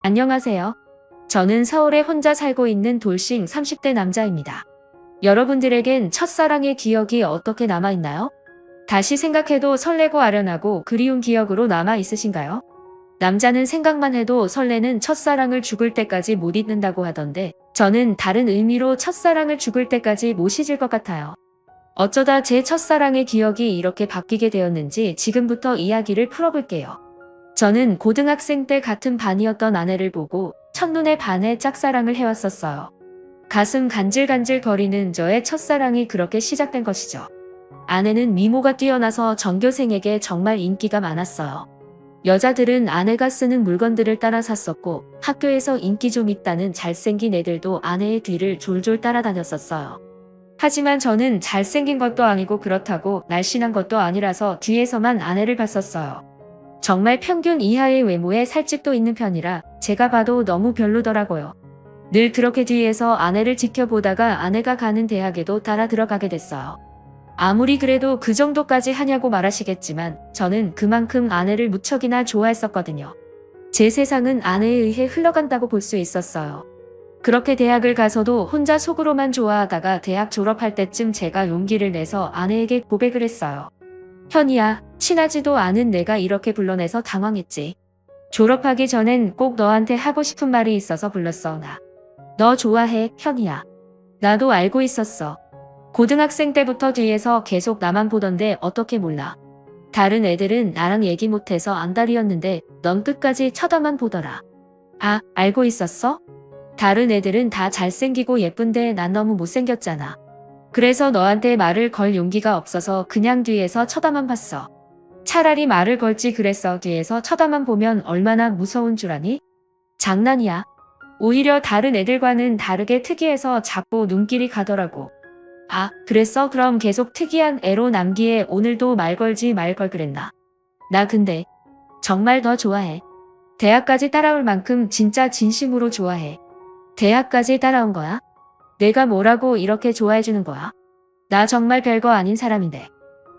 안녕하세요. 저는 서울에 혼자 살고 있는 돌싱 30대 남자입니다. 여러분들에겐 첫사랑의 기억이 어떻게 남아있나요? 다시 생각해도 설레고 아련하고 그리운 기억으로 남아 있으신가요? 남자는 생각만 해도 설레는 첫사랑을 죽을 때까지 못 잊는다고 하던데 저는 다른 의미로 첫사랑을 죽을 때까지 못 잊을 것 같아요. 어쩌다 제 첫사랑의 기억이 이렇게 바뀌게 되었는지 지금부터 이야기를 풀어볼게요. 저는 고등학생 때 같은 반이었던 아내를 보고 첫눈에 반해 짝사랑을 해왔었어요. 가슴 간질간질 거리는 저의 첫사랑이 그렇게 시작된 것이죠. 아내는 미모가 뛰어나서 전교생에게 정말 인기가 많았어요. 여자들은 아내가 쓰는 물건들을 따라 샀었고 학교에서 인기 좀 있다는 잘생긴 애들도 아내의 뒤를 졸졸 따라다녔었어요. 하지만 저는 잘생긴 것도 아니고 그렇다고 날씬한 것도 아니라서 뒤에서만 아내를 봤었어요. 정말 평균 이하의 외모에 살집도 있는 편이라 제가 봐도 너무 별로더라고요. 늘 그렇게 뒤에서 아내를 지켜보다가 아내가 가는 대학에도 따라 들어가게 됐어요. 아무리 그래도 그 정도까지 하냐고 말하시겠지만 저는 그만큼 아내를 무척이나 좋아했었거든요. 제 세상은 아내에 의해 흘러간다고 볼 수 있었어요. 그렇게 대학을 가서도 혼자 속으로만 좋아하다가 대학 졸업할 때쯤 제가 용기를 내서 아내에게 고백을 했어요. 현이야, 친하지도 않은 내가 이렇게 불러내서 당황했지. 졸업하기 전엔 꼭 너한테 하고 싶은 말이 있어서 불렀어, 나. 너 좋아해, 현이야. 나도 알고 있었어. 고등학생 때부터 뒤에서 계속 나만 보던데 어떻게 몰라. 다른 애들은 나랑 얘기 못해서 안달이었는데 넌 끝까지 쳐다만 보더라. 아, 알고 있었어? 다른 애들은 다 잘생기고 예쁜데 난 너무 못생겼잖아. 그래서 너한테 말을 걸 용기가 없어서 그냥 뒤에서 쳐다만 봤어. 차라리 말을 걸지 그랬어. 뒤에서 쳐다만 보면 얼마나 무서운 줄 아니? 장난이야. 오히려 다른 애들과는 다르게 특이해서 자꾸 눈길이 가더라고. 아, 그랬어? 그럼 계속 특이한 애로 남기에 오늘도 말 걸지 말 걸 그랬나? 나 근데 정말 너 좋아해. 대학까지 따라올 만큼 진짜 진심으로 좋아해. 대학까지 따라온 거야? 내가 뭐라고 이렇게 좋아해주는 거야? 나 정말 별거 아닌 사람인데.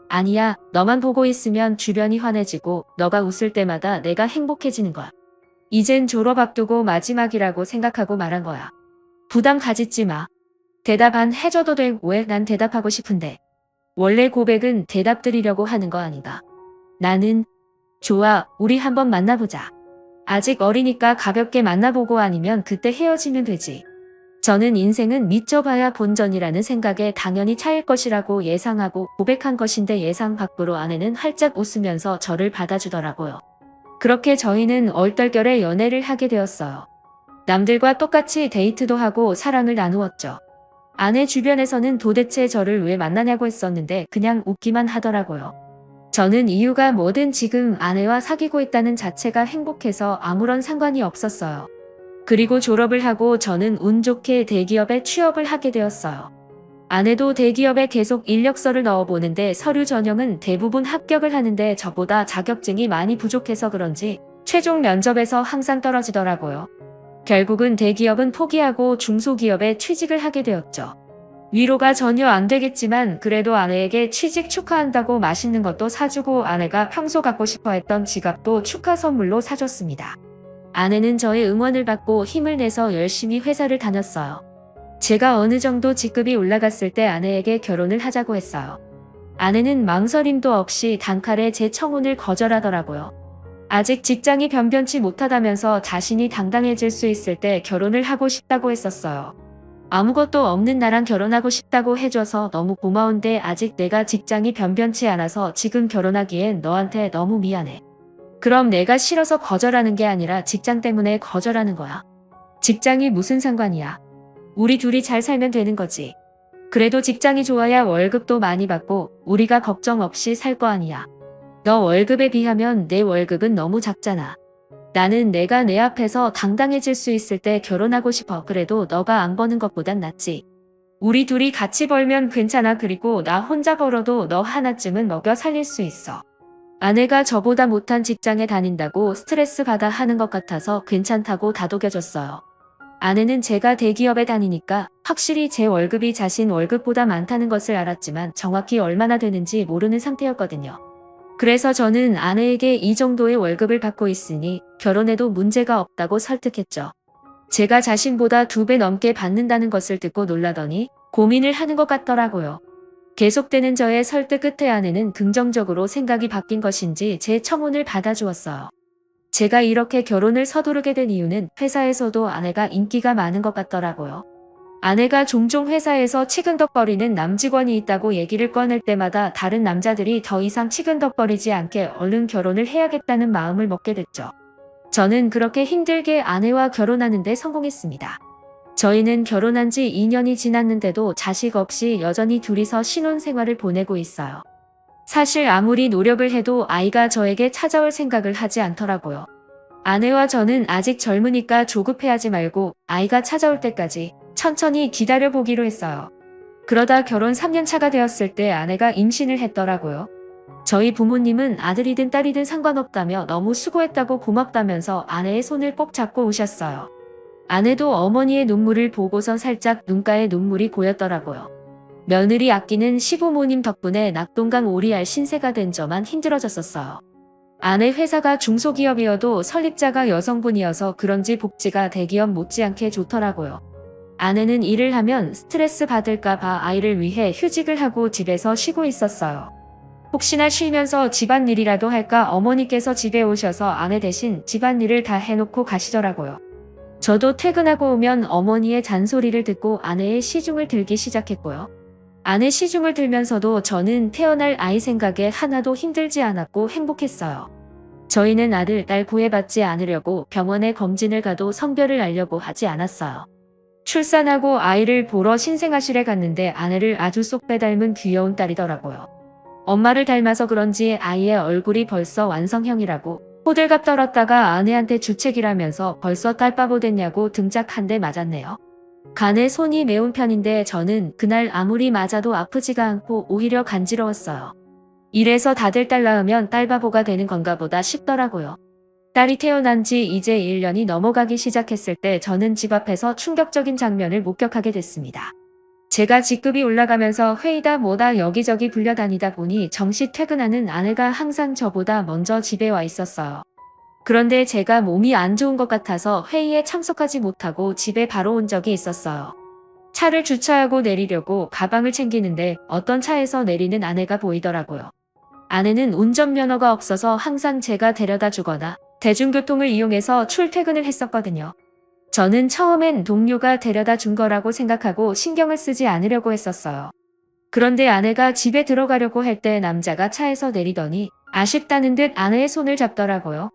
아니야, 너만 보고 있으면 주변이 환해지고 너가 웃을 때마다 내가 행복해지는 거야. 이젠 졸업 앞두고 마지막이라고 생각하고 말한 거야. 부담 가지지 마. 대답 안 해줘도 돼. 왜? 난 대답하고 싶은데. 원래 고백은 대답 드리려고 하는 거 아닌가? 나는 좋아, 우리 한번 만나보자. 아직 어리니까 가볍게 만나보고 아니면 그때 헤어지면 되지. 저는 인생은 미쳐봐야 본전이라는 생각에 당연히 차일 것이라고 예상하고 고백한 것인데 예상 밖으로 아내는 활짝 웃으면서 저를 받아주더라고요. 그렇게 저희는 얼떨결에 연애를 하게 되었어요. 남들과 똑같이 데이트도 하고 사랑을 나누었죠. 아내 주변에서는 도대체 저를 왜 만나냐고 했었는데 그냥 웃기만 하더라고요. 저는 이유가 뭐든 지금 아내와 사귀고 있다는 자체가 행복해서 아무런 상관이 없었어요. 그리고 졸업을 하고 저는 운 좋게 대기업에 취업을 하게 되었어요. 아내도 대기업에 계속 인력서를 넣어보는데 서류 전형은 대부분 합격을 하는데 저보다 자격증이 많이 부족해서 그런지 최종 면접에서 항상 떨어지더라고요. 결국은 대기업은 포기하고 중소기업에 취직을 하게 되었죠. 위로가 전혀 안 되겠지만 그래도 아내에게 취직 축하한다고 맛있는 것도 사주고 아내가 평소 갖고 싶어 했던 지갑도 축하 선물로 사줬습니다. 아내는 저의 응원을 받고 힘을 내서 열심히 회사를 다녔어요. 제가 어느 정도 직급이 올라갔을 때 아내에게 결혼을 하자고 했어요. 아내는 망설임도 없이 단칼에 제 청혼을 거절하더라고요. 아직 직장이 변변치 못하다면서 자신이 당당해질 수 있을 때 결혼을 하고 싶다고 했었어요. 아무것도 없는 나랑 결혼하고 싶다고 해줘서 너무 고마운데 아직 내가 직장이 변변치 않아서 지금 결혼하기엔 너한테 너무 미안해. 그럼 내가 싫어서 거절하는 게 아니라 직장 때문에 거절하는 거야. 직장이 무슨 상관이야. 우리 둘이 잘 살면 되는 거지. 그래도 직장이 좋아야 월급도 많이 받고 우리가 걱정 없이 살 거 아니야. 너 월급에 비하면 내 월급은 너무 작잖아. 나는 내가 내 앞에서 당당해질 수 있을 때 결혼하고 싶어. 그래도 너가 안 버는 것보단 낫지. 우리 둘이 같이 벌면 괜찮아. 그리고 나 혼자 벌어도 너 하나쯤은 먹여 살릴 수 있어. 아내가 저보다 못한 직장에 다닌다고 스트레스 받아 하는 것 같아서 괜찮다고 다독여줬어요. 아내는 제가 대기업에 다니니까 확실히 제 월급이 자신 월급보다 많다는 것을 알았지만 정확히 얼마나 되는지 모르는 상태였거든요. 그래서 저는 아내에게 이 정도의 월급을 받고 있으니 결혼해도 문제가 없다고 설득했죠. 제가 자신보다 2배 넘게 받는다는 것을 듣고 놀라더니 고민을 하는 것 같더라고요. 계속되는 저의 설득 끝에 아내는 긍정적으로 생각이 바뀐 것인지 제 청혼을 받아주었어요. 제가 이렇게 결혼을 서두르게 된 이유는 회사에서도 아내가 인기가 많은 것 같더라고요. 아내가 종종 회사에서 치근덕거리는 남직원이 있다고 얘기를 꺼낼 때마다 다른 남자들이 더 이상 치근덕거리지 않게 얼른 결혼을 해야겠다는 마음을 먹게 됐죠. 저는 그렇게 힘들게 아내와 결혼하는 데 성공했습니다. 저희는 결혼한 지 2년이 지났는데도 자식 없이 여전히 둘이서 신혼생활을 보내고 있어요. 사실 아무리 노력을 해도 아이가 저에게 찾아올 생각을 하지 않더라고요. 아내와 저는 아직 젊으니까 조급해하지 말고 아이가 찾아올 때까지 천천히 기다려보기로 했어요. 그러다 결혼 3년 차가 되었을 때 아내가 임신을 했더라고요. 저희 부모님은 아들이든 딸이든 상관없다며 너무 수고했다고 고맙다면서 아내의 손을 꼭 잡고 오셨어요. 아내도 어머니의 눈물을 보고선 살짝 눈가에 눈물이 고였더라고요. 며느리 아끼는 시부모님 덕분에 낙동강 오리알 신세가 된 저만 힘들어졌었어요. 아내 회사가 중소기업이어도 설립자가 여성분이어서 그런지 복지가 대기업 못지않게 좋더라고요. 아내는 일을 하면 스트레스 받을까봐 아이를 위해 휴직을 하고 집에서 쉬고 있었어요. 혹시나 쉬면서 집안일이라도 할까 어머니께서 집에 오셔서 아내 대신 집안일을 다 해놓고 가시더라고요. 저도 퇴근하고 오면 어머니의 잔소리를 듣고 아내의 시중을 들기 시작했고요. 아내 시중을 들면서도 저는 태어날 아이 생각에 하나도 힘들지 않았고 행복했어요. 저희는 아들, 딸 구애받지 않으려고 병원에 검진을 가도 성별을 알려고 하지 않았어요. 출산하고 아이를 보러 신생아실에 갔는데 아내를 아주 쏙 빼닮은 귀여운 딸이더라고요. 엄마를 닮아서 그런지 아이의 얼굴이 벌써 완성형이라고 호들갑 떨었다가 아내한테 주책이라면서 벌써 딸바보 됐냐고 등짝 한 대 맞았네요. 간에 손이 매운 편인데 저는 그날 아무리 맞아도 아프지가 않고 오히려 간지러웠어요. 이래서 다들 딸 낳으면 딸바보가 되는 건가 보다 싶더라고요. 딸이 태어난 지 이제 1년이 넘어가기 시작했을 때 저는 집 앞에서 충격적인 장면을 목격하게 됐습니다. 제가 직급이 올라가면서 회의다 뭐다 여기저기 불려다니다 보니 정시 퇴근하는 아내가 항상 저보다 먼저 집에 와 있었어요. 그런데 제가 몸이 안 좋은 것 같아서 회의에 참석하지 못하고 집에 바로 온 적이 있었어요. 차를 주차하고 내리려고 가방을 챙기는데 어떤 차에서 내리는 아내가 보이더라고요. 아내는 운전면허가 없어서 항상 제가 데려다 주거나 대중교통을 이용해서 출퇴근을 했었거든요. 저는 처음엔 동료가 데려다 준 거라고 생각하고 신경을 쓰지 않으려고 했었어요. 그런데 아내가 집에 들어가려고 할 때 남자가 차에서 내리더니 아쉽다는 듯 아내의 손을 잡더라고요.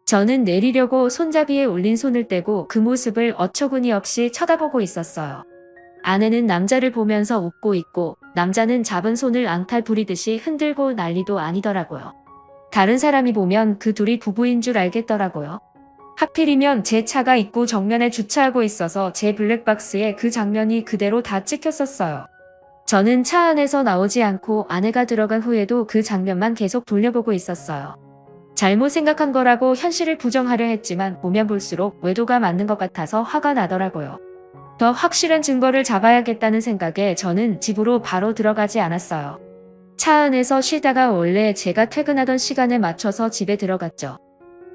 저는 내리려고 손잡이에 올린 손을 떼고 그 모습을 어처구니 없이 쳐다보고 있었어요. 아내는 남자를 보면서 웃고 있고 남자는 잡은 손을 앙탈 부리듯이 흔들고 난리도 아니더라고요. 다른 사람이 보면 그 둘이 부부인 줄 알겠더라고요. 하필이면 제 차가 입구 정면에 주차하고 있어서 제 블랙박스에 그 장면이 그대로 다 찍혔었어요. 저는 차 안에서 나오지 않고 아내가 들어간 후에도 그 장면만 계속 돌려보고 있었어요. 잘못 생각한 거라고 현실을 부정하려 했지만 보면 볼수록 외도가 맞는 것 같아서 화가 나더라고요. 더 확실한 증거를 잡아야겠다는 생각에 저는 집으로 바로 들어가지 않았어요. 차 안에서 쉬다가 원래 제가 퇴근하던 시간에 맞춰서 집에 들어갔죠.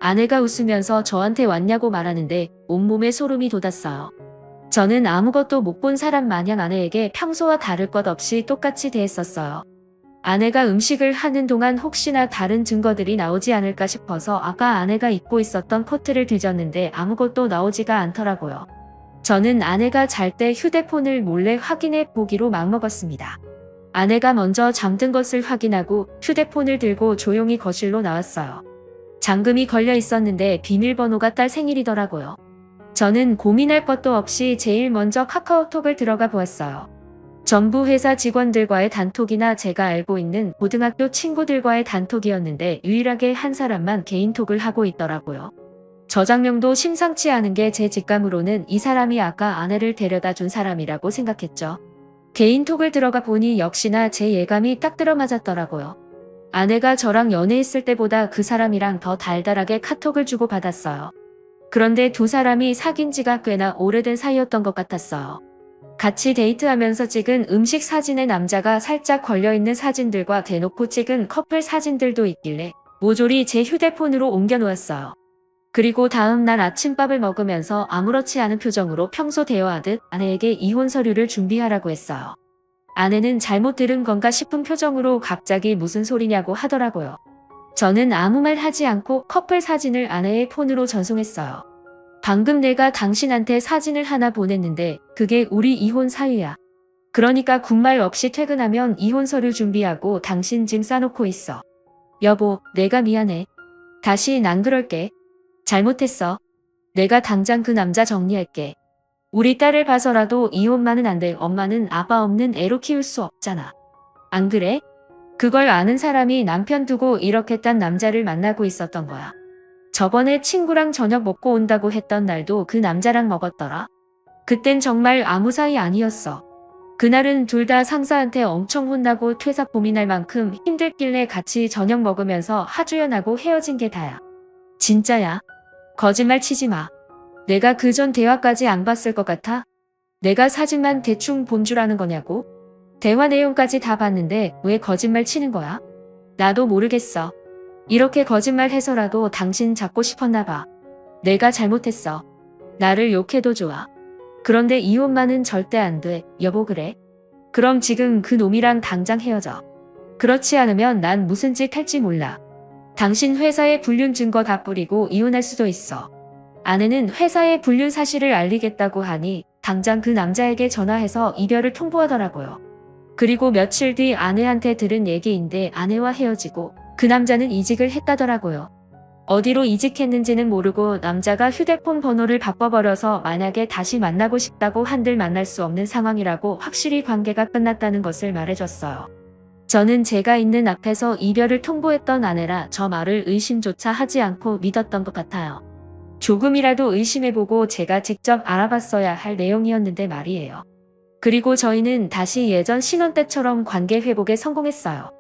아내가 웃으면서 저한테 왔냐고 말하는데 온몸에 소름이 돋았어요. 저는 아무것도 못 본 사람 마냥 아내에게 평소와 다를 것 없이 똑같이 대했었어요. 아내가 음식을 하는 동안 혹시나 다른 증거들이 나오지 않을까 싶어서 아까 아내가 입고 있었던 코트를 뒤졌는데 아무것도 나오지가 않더라고요. 저는 아내가 잘 때 휴대폰을 몰래 확인해 보기로 마음먹었습니다. 아내가 먼저 잠든 것을 확인하고 휴대폰을 들고 조용히 거실로 나왔어요. 잠금이 걸려 있었는데 비밀번호가 딸 생일이더라고요. 저는 고민할 것도 없이 제일 먼저 카카오톡을 들어가 보았어요. 전부 회사 직원들과의 단톡이나 제가 알고 있는 고등학교 친구들과의 단톡이었는데 유일하게 한 사람만 개인톡을 하고 있더라고요. 저장명도 심상치 않은 게 제 직감으로는 이 사람이 아까 아내를 데려다 준 사람이라고 생각했죠. 개인톡을 들어가 보니 역시나 제 예감이 딱 들어맞았더라고요. 아내가 저랑 연애했을 때보다 그 사람이랑 더 달달하게 카톡을 주고받았어요. 그런데 두 사람이 사귄 지가 꽤나 오래된 사이였던 것 같았어요. 같이 데이트하면서 찍은 음식 사진에 남자가 살짝 걸려있는 사진들과 대놓고 찍은 커플 사진들도 있길래 모조리 제 휴대폰으로 옮겨놓았어요. 그리고 다음 날 아침밥을 먹으면서 아무렇지 않은 표정으로 평소 대화하듯 아내에게 이혼 서류를 준비하라고 했어요. 아내는 잘못 들은 건가 싶은 표정으로 갑자기 무슨 소리냐고 하더라고요. 저는 아무 말 하지 않고 커플 사진을 아내의 폰으로 전송했어요. 방금 내가 당신한테 사진을 하나 보냈는데 그게 우리 이혼 사유야. 그러니까 군말 없이 퇴근하면 이혼 서류 준비하고 당신 짐 싸놓고 있어. 여보, 내가 미안해. 다시 안 그럴게. 잘못했어. 내가 당장 그 남자 정리할게. 우리 딸을 봐서라도 이혼만은 안 돼. 엄마는 아빠 없는 애로 키울 수 없잖아. 안 그래? 그걸 아는 사람이 남편 두고 이렇게 딴 남자를 만나고 있었던 거야. 저번에 친구랑 저녁 먹고 온다고 했던 날도 그 남자랑 먹었더라. 그땐 정말 아무 사이 아니었어. 그날은 둘 다 상사한테 엄청 혼나고 퇴사 고민할 만큼 힘들길래 같이 저녁 먹으면서 하소연하고 헤어진 게 다야. 진짜야. 거짓말 치지 마. 내가 그 전 대화까지 안 봤을 것 같아? 내가 사진만 대충 본 줄 아는 거냐고? 대화 내용까지 다 봤는데 왜 거짓말 치는 거야? 나도 모르겠어. 이렇게 거짓말 해서라도 당신 잡고 싶었나 봐. 내가 잘못했어. 나를 욕해도 좋아. 그런데 이혼만은 절대 안 돼. 여보 그래? 그럼 지금 그 놈이랑 당장 헤어져. 그렇지 않으면 난 무슨 짓 할지 몰라. 당신 회사에 불륜 증거 다 뿌리고 이혼할 수도 있어. 아내는 회사에 불륜 사실을 알리겠다고 하니 당장 그 남자에게 전화해서 이별을 통보하더라고요. 그리고 며칠 뒤 아내한테 들은 얘기인데 아내와 헤어지고 그 남자는 이직을 했다더라고요. 어디로 이직했는지는 모르고 남자가 휴대폰 번호를 바꿔버려서 만약에 다시 만나고 싶다고 한들 만날 수 없는 상황이라고 확실히 관계가 끝났다는 것을 말해줬어요. 저는 제가 있는 앞에서 이별을 통보했던 아내라 저 말을 의심조차 하지 않고 믿었던 것 같아요. 조금이라도 의심해보고 제가 직접 알아봤어야 할 내용이었는데 말이에요. 그리고 저희는 다시 예전 신혼 때처럼 관계 회복에 성공했어요.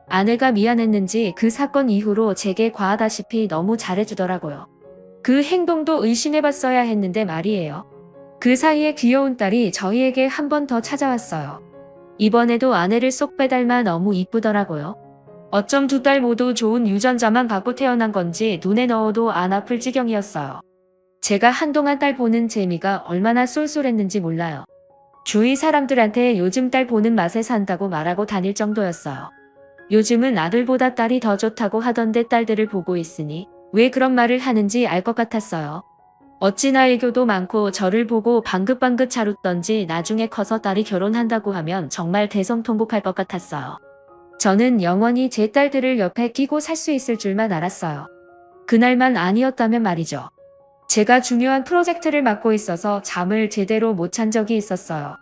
아내가 미안했는지 그 사건 이후로 제게 과하다시피 너무 잘해주더라고요. 그 행동도 의심해봤어야 했는데 말이에요. 그 사이에 귀여운 딸이 저희에게 한 번 더 찾아왔어요. 이번에도 아내를 쏙 빼닮아 너무 이쁘더라고요. 어쩜 두 딸 모두 좋은 유전자만 갖고 태어난 건지 눈에 넣어도 안 아플 지경이었어요. 제가 한동안 딸 보는 재미가 얼마나 쏠쏠했는지 몰라요. 주위 사람들한테 요즘 딸 보는 맛에 산다고 말하고 다닐 정도였어요. 요즘은 아들보다 딸이 더 좋다고 하던데 딸들을 보고 있으니 왜 그런 말을 하는지 알 것 같았어요. 어찌나 애교도 많고 저를 보고 방긋방긋 잘 웃던지 나중에 커서 딸이 결혼한다고 하면 정말 대성통곡할 것 같았어요. 저는 영원히 제 딸들을 옆에 끼고 살 수 있을 줄만 알았어요. 그날만 아니었다면 말이죠. 제가 중요한 프로젝트를 맡고 있어서 잠을 제대로 못 잔 적이 있었어요.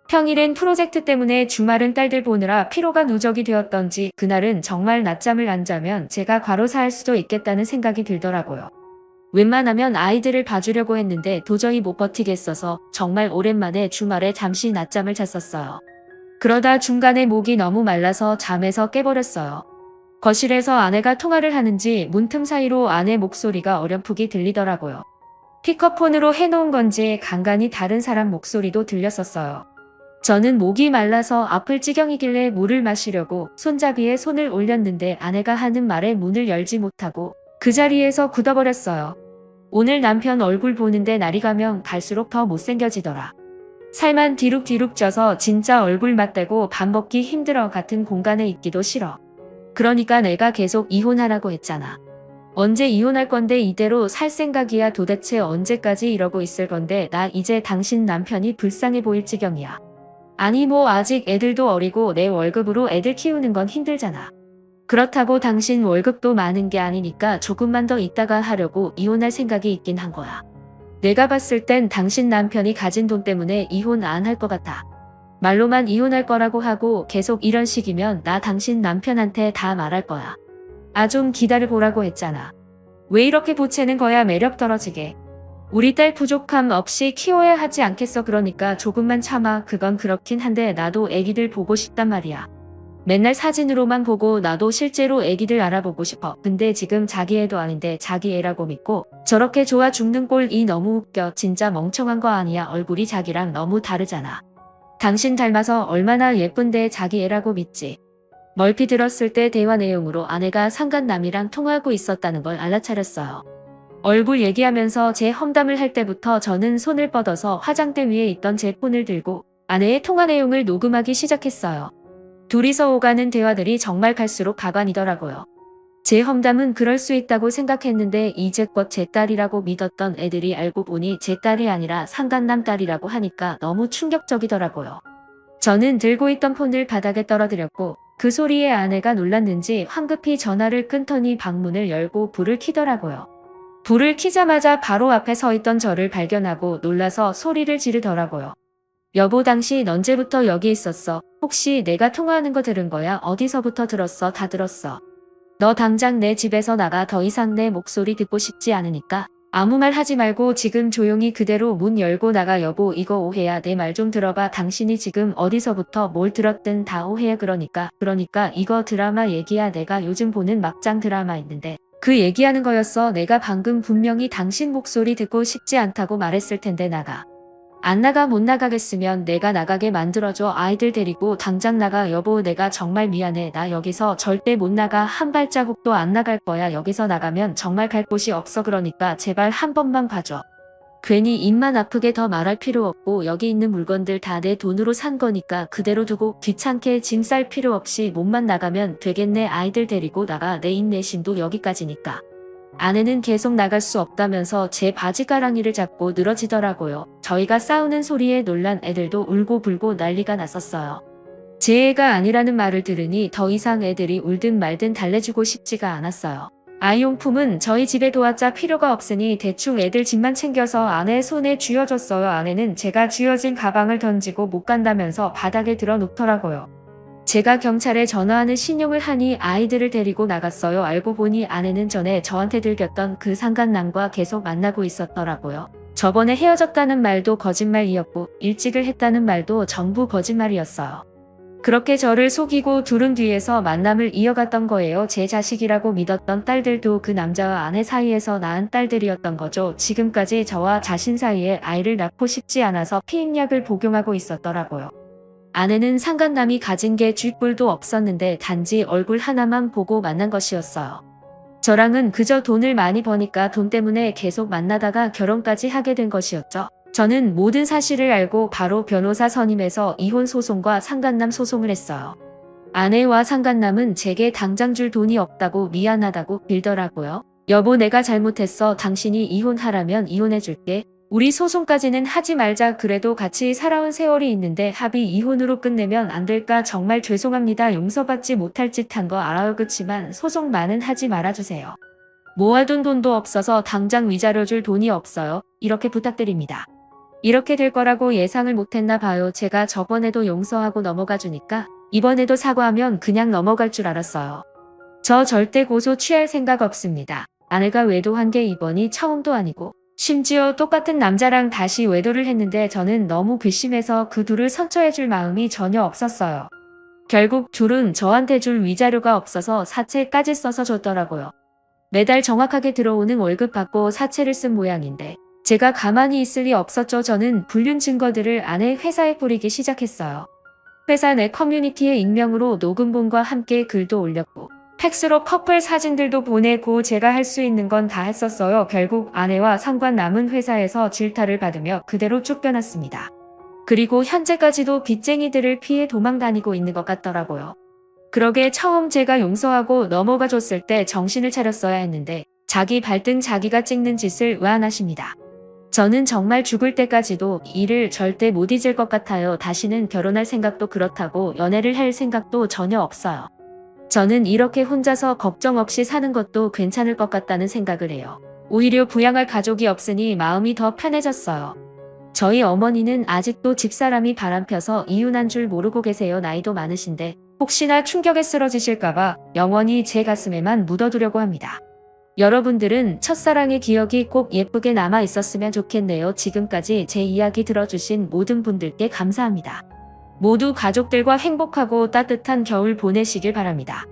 평일엔 프로젝트 때문에 주말은 딸들 보느라 피로가 누적이 되었던지 그날은 정말 낮잠을 안 자면 제가 과로사할 수도 있겠다는 생각이 들더라고요. 웬만하면 아이들을 봐주려고 했는데 도저히 못 버티겠어서 정말 오랜만에 주말에 잠시 낮잠을 잤었어요. 그러다 중간에 목이 너무 말라서 잠에서 깨버렸어요. 거실에서 아내가 통화를 하는지 문틈 사이로 아내 목소리가 어렴풋이 들리더라고요. 피커폰으로 해놓은 건지 간간히 다른 사람 목소리도 들렸었어요. 저는 목이 말라서 아플 지경이길래 물을 마시려고 손잡이에 손을 올렸는데 아내가 하는 말에 문을 열지 못하고 그 자리에서 굳어버렸어요. 오늘 남편 얼굴 보는데 날이 가면 갈수록 더 못생겨지더라. 살만 뒤룩뒤룩 쪄서 진짜 얼굴 맞대고 밥 먹기 힘들어 같은 공간에 있기도 싫어. 그러니까 내가 계속 이혼하라고 했잖아. 언제 이혼할 건데 이대로 살 생각이야. 도대체 언제까지 이러고 있을 건데 나 이제 당신 남편이 불쌍해 보일 지경이야. 아니 뭐 아직 애들도 어리고 내 월급으로 애들 키우는 건 힘들잖아. 그렇다고 당신 월급도 많은 게 아니니까 조금만 더 있다가 하려고 이혼할 생각이 있긴 한 거야. 내가 봤을 땐 당신 남편이 가진 돈 때문에 이혼 안 할 것 같아. 말로만 이혼할 거라고 하고 계속 이런 식이면 나 당신 남편한테 다 말할 거야. 아 좀 기다려보라고 했잖아. 왜 이렇게 보채는 거야 매력 떨어지게. 우리 딸 부족함 없이 키워야 하지 않겠어. 그러니까 조금만 참아. 그건 그렇긴 한데 나도 애기들 보고 싶단 말이야. 맨날 사진으로만 보고 나도 실제로 애기들 알아보고 싶어. 근데 지금 자기 애도 아닌데 자기 애라고 믿고 저렇게 좋아 죽는 꼴이 너무 웃겨. 진짜 멍청한 거 아니야. 얼굴이 자기랑 너무 다르잖아. 당신 닮아서 얼마나 예쁜데 자기 애라고 믿지. 멀피 들었을 때 대화 내용으로 아내가 상간남이랑 통화하고 있었다는 걸 알아차렸어요. 얼굴 얘기하면서 제 험담을 할 때부터 저는 손을 뻗어서 화장대 위에 있던 제 폰을 들고 아내의 통화 내용을 녹음하기 시작했어요. 둘이서 오가는 대화들이 정말 갈수록 가관이더라고요. 제 험담은 그럴 수 있다고 생각했는데 이제껏 제 딸이라고 믿었던 애들이 알고 보니 제 딸이 아니라 상간남 딸이라고 하니까 너무 충격적이더라고요. 저는 들고 있던 폰을 바닥에 떨어뜨렸고 그 소리에 아내가 놀랐는지 황급히 전화를 끊더니 방문을 열고 불을 켜더라고요. 불을 켜자마자 바로 앞에 서 있던 저를 발견하고 놀라서 소리를 지르더라고요. 여보, 당신 언제부터 여기 있었어? 혹시 내가 통화하는 거 들은 거야? 어디서부터 들었어? 다 들었어. 너 당장 내 집에서 나가. 더 이상 내 목소리 듣고 싶지 않으니까 아무 말 하지 말고 지금 조용히 그대로 문 열고 나가. 여보, 이거 오해야. 내 말 좀 들어봐. 당신이 지금 어디서부터 뭘 들었든 다 오해야. 그러니까 이거 드라마 얘기야. 내가 요즘 보는 막장 드라마 있는데 그 얘기하는 거였어. 내가 방금 분명히 당신 목소리 듣고 싶지 않다고 말했을 텐데 나가. 안 나가. 못 나가겠으면 내가 나가게 만들어줘. 아이들 데리고 당장 나가. 여보, 내가 정말 미안해. 나 여기서 절대 못 나가. 한 발자국도 안 나갈 거야. 여기서 나가면 정말 갈 곳이 없어. 그러니까 제발 한 번만 봐줘. 괜히 입만 아프게 더 말할 필요 없고 여기 있는 물건들 다 내 돈으로 산 거니까 그대로 두고 귀찮게 짐 쌀 필요 없이 몸만 나가면 되겠네. 아이들 데리고 나가. 내 인내심도 여기까지니까. 아내는 계속 나갈 수 없다면서 제 바지가랑이를 잡고 늘어지더라고요. 저희가 싸우는 소리에 놀란 애들도 울고불고 난리가 났었어요. 제 애가 아니라는 말을 들으니 더 이상 애들이 울든 말든 달래주고 싶지가 않았어요. 아이용품은 저희 집에 도왔자 필요가 없으니 대충 애들 집만 챙겨서 아내 손에 쥐어줬어요. 아내는 제가 쥐어진 가방을 던지고 못 간다면서 바닥에 들어 눕더라고요. 제가 경찰에 전화하는 신용을 하니 아이들을 데리고 나갔어요. 알고 보니 아내는 전에 저한테 들켰던 그 상간남과 계속 만나고 있었더라고요. 저번에 헤어졌다는 말도 거짓말이었고 일찍을 했다는 말도 전부 거짓말이었어요. 그렇게 저를 속이고 둘은 뒤에서 만남을 이어갔던 거예요. 제 자식이라고 믿었던 딸들도 그 남자와 아내 사이에서 낳은 딸들이었던 거죠. 지금까지 저와 자신 사이에 아이를 낳고 싶지 않아서 피임약을 복용하고 있었더라고요. 아내는 상간남이 가진 게 쥐뿔도 없었는데 단지 얼굴 하나만 보고 만난 것이었어요. 저랑은 그저 돈을 많이 버니까 돈 때문에 계속 만나다가 결혼까지 하게 된 것이었죠. 저는 모든 사실을 알고 바로 변호사 선임해서 이혼 소송과 상간남 소송을 했어요. 아내와 상간남은 제게 당장 줄 돈이 없다고 미안하다고 빌더라고요. 여보, 내가 잘못했어. 당신이 이혼하라면 이혼해줄게. 우리 소송까지는 하지 말자. 그래도 같이 살아온 세월이 있는데 합의 이혼으로 끝내면 안 될까? 정말 죄송합니다. 용서받지 못할 짓 한 거 알아요. 그치만 소송만은 하지 말아주세요. 모아둔 돈도 없어서 당장 위자료 줄 돈이 없어요. 이렇게 부탁드립니다. 이렇게 될 거라고 예상을 못했나 봐요. 제가 저번에도 용서하고 넘어가 주니까 이번에도 사과하면 그냥 넘어갈 줄 알았어요. 저 절대 고소 취할 생각 없습니다. 아내가 외도한 게 이번이 처음도 아니고 심지어 똑같은 남자랑 다시 외도를 했는데 저는 너무 괘씸해서 그 둘을 선처해줄 마음이 전혀 없었어요. 결국 둘은 저한테 줄 위자료가 없어서 사채까지 써서 줬더라고요. 매달 정확하게 들어오는 월급 받고 사채를 쓴 모양인데 제가 가만히 있을 리 없었죠. 저는 불륜 증거들을 아내 회사에 뿌리기 시작했어요. 회사 내 커뮤니티에 익명으로 녹음본과 함께 글도 올렸고 팩스로 커플 사진들도 보내고 제가 할 수 있는 건 다 했었어요. 결국 아내와 상관남은 회사에서 질타를 받으며 그대로 쫓겨났습니다. 그리고 현재까지도 빚쟁이들을 피해 도망다니고 있는 것 같더라고요. 그러게 처음 제가 용서하고 넘어가 줬을 때 정신을 차렸어야 했는데 자기 발등 자기가 찍는 짓을 왜 안 하십니다. 저는 정말 죽을 때까지도 이를 절대 못 잊을 것 같아요. 다시는 결혼할 생각도 그렇다고 연애를 할 생각도 전혀 없어요. 저는 이렇게 혼자서 걱정 없이 사는 것도 괜찮을 것 같다는 생각을 해요. 오히려 부양할 가족이 없으니 마음이 더 편해졌어요. 저희 어머니는 아직도 집사람이 바람펴서 이혼한 줄 모르고 계세요. 나이도 많으신데 혹시나 충격에 쓰러지실까봐 영원히 제 가슴에만 묻어두려고 합니다. 여러분들은 첫사랑의 기억이 꼭 예쁘게 남아 있었으면 좋겠네요. 지금까지 제 이야기 들어주신 모든 분들께 감사합니다. 모두 가족들과 행복하고 따뜻한 겨울 보내시길 바랍니다.